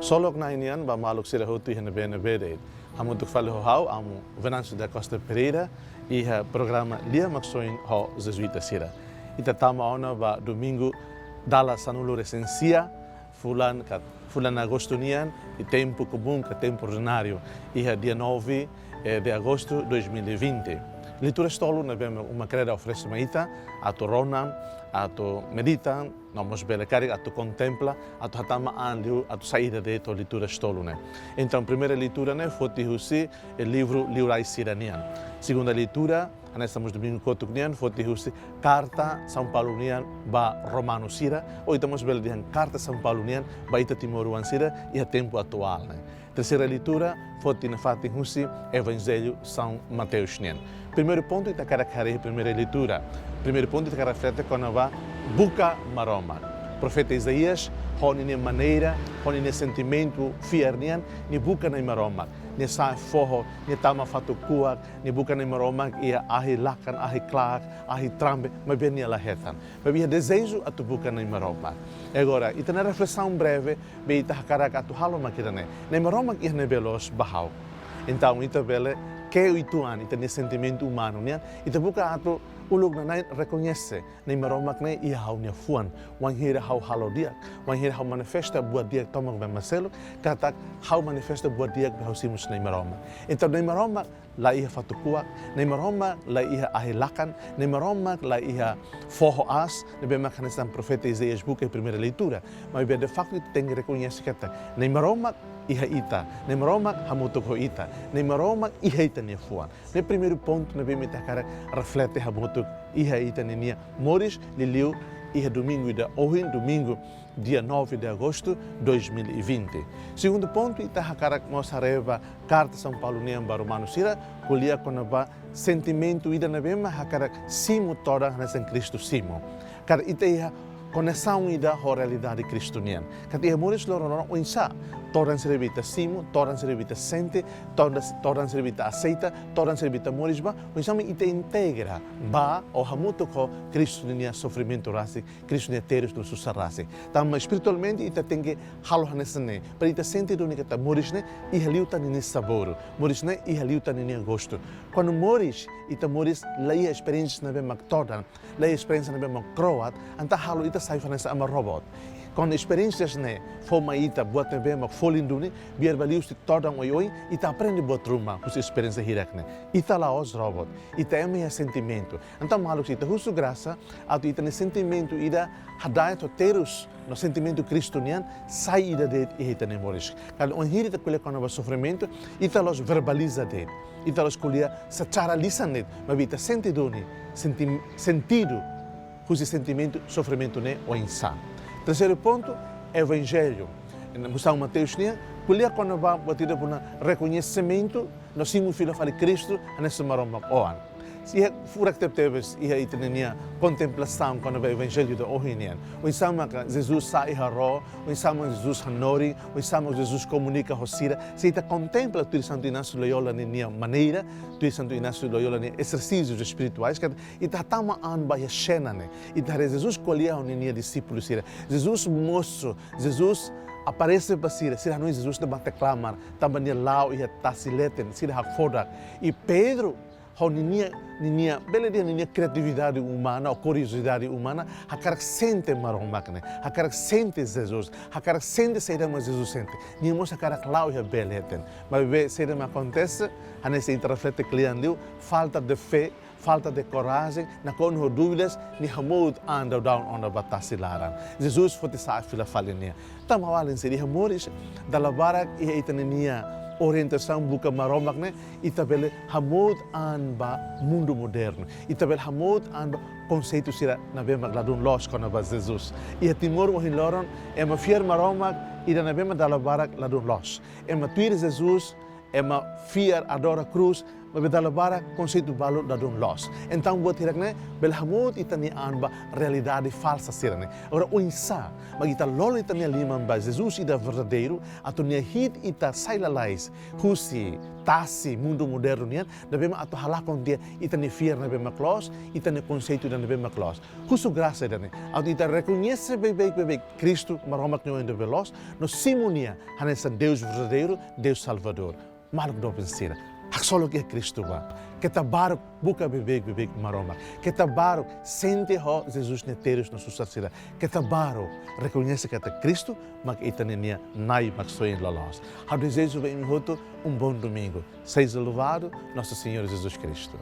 Solok na inian ba maluk sira hutu hene bene bede. Hamu tuk fale ho hau amu Venâncio da Costa Pereira e o programa Lia Maxoin ho Jesuíta sira. Ita tama ona ba domingo dala sanulo recensia fulan agostonian e tempo comum que tempo ordinário e dia 9 de agosto 2020. Leitura stolo na bem uma creda oferece maita ato ronan ato meditan nomos bele cari ato contempla ato hatama anliu ato saída de to leitura stolo né. Então primeira leitura né foi tihusi o livro Liurai Siranian. Segunda leitura anestamos domingo cotuknian foi tihusi carta São Paulunian ba Romano Sira ou estamos bele dian carta São Paulunian ba ita Timoruan Sira e a tempo atual né. Terceira leitura foi tinafati husi Evangelho São Mateus Nian. Primeiro ponto ita cara a primeira leitura. Primeiro ponto ita cara frente quando va buca maroma. Profeta Isaías honine maneira, honine sentimento fiernian ni buca na maroma. Ni sai forro, ni tama fatu kuak, ni buca na maroma ia ahi lakan, ahi klak, ahi trambe, mas bem ni lahetan. Mas bem desejo atu buca na maroma. Agora, ita na reflexão breve, bem ita cara atu halo makirane. Na maroma ia ne belos bahau. Então ita bele que o ituan ita nesse sentimento humano né ita buka ato ulog na nai reconhece nem maromak nei ia hau nia fuan wan hira hau halo dia wan hira hau manifesta buat dia tomang be maselo kata hau manifesta buat dia hau simus nei maroma então nei maroma la ia fatukua nei maroma la ia ahilakan nei maroma la ia forro as nei be makanistan profeta Isaías buka primeira leitura mas be de facto tem que reconhecer kata nei maroma iha ita, nem maroma hamutuk ho ita, nem maroma iha ita nia fuan. Ne primeiro ponto na bem cara reflete hamutuk iha ita nia moris liliu iha domingo da ohin domingo dia 9 de agosto 2020. Segundo ponto ita cara mosareva carta São Paulo nia ba Romano Sira kulia konaba sentimento ida na bem cara simo toda nessa Cristo simo. Cara ita iha conexão ida a realidade cristoniana. Kati moris lorono o insa toran servita simo, toran servita sente, toran servita aceita, toran servita morisba, o insa ite integra ba o hamuto ko cristoniana sofrimento rasi, cristoniana teres no susarrasi. Tam espiritualmente ita tem que halo hanesane, para ita sente do nika morisne e haliuta ni sabor, morisne e haliuta ni gosto. Quando moris ita moris laia experiência na bem todan, laia experiência na bem croat, anta halo ita sai fanesa ama robot. Con experiências né, forma ita buat nebe mak folinduni, biar balius ti todang oi ita aprende buat rumah, kus experiência hirakne. Ita la os robot, ita é sentimento. Então maluk ita husu graça, atu ita ne sentimento ida hadai to terus no sentimento cristoniano sai ida de ita ne moris. Kalau on hiri ta kule kono sofrimento, ita los verbaliza de. Ita los kulia secara lisan net, mas ita sente doni, sentido, kus sentimento sofrimento ne o insan. Terceiro ponto, Evangelho. No São Mateus, kulia quando vai batida por reconhecimento, nós simos filho de Cristo, nesse maroma oan. Se é fura que teves e aí tem contemplação quando vai Evangelho da Ohinian. O insama Jesus sai haro, o insama Jesus hanori, o insama Jesus comunica hosira. Se ita contempla tu Santo Inácio Loyola nenia maneira, tu Santo Inácio Loyola ne exercícios espirituais que ita tama an ba cena ne. Ita Jesus colhia o nenia discípulos sira. Jesus moço, Jesus aparece para Sira, Sira não Jesus de bate clamar, também lá e tasileten, Sira hakfodak. E Pedro ninia bela dia ninia criatividade humana ou curiosidade humana hakar sente maromakne hakar sente Jesus hakar sente seida mas Jesus sente ni mos hakar clau ya beleten mas be seida me acontece anesse interprete cliente falta de fé falta de coragem na conho dúvidas ni hamud anda down on the batasilaran Jesus foi te sa fila falenia tamawalen seria moris dalla barak e itania orientação buka maromak ne itabele hamud an ba mundo moderno itabele hamud an ba conceito sira na bema ladun los kona ba Jesus e timor o hiloron e ma fier maromak ida na bema dala barak ladun los e ma tuir Jesus e ma fier adora cruz mabedalabara conceito balo da don los. Então buat hirak ne belhamut itani anba realidade falsa sira ne. Ora uinsa, magita lolo itani liman ba Jesus ida verdadeiro, atau nia hit ita sailalais, husi, tasi mundo moderno nian, da bema atau halakon dia itani fier na bema klos, itani conceito da bema klos. Husu graça dane, atau ita reconhece bebek Cristo maromak nyo inde velos, no simonia hanesan Deus verdadeiro, Deus Salvador. Maluk do pensira. Hak solo que Cristo va. Que tabarok buka bebek maroma. Que tabarok sente ho Jesus neteros no susasira. Que tabarok reconhece que é Cristo, mas itanenia nai maxoin lalos. Há desejo bem hoto bom domingo. Seja louvado nosso Senhor Jesus Cristo.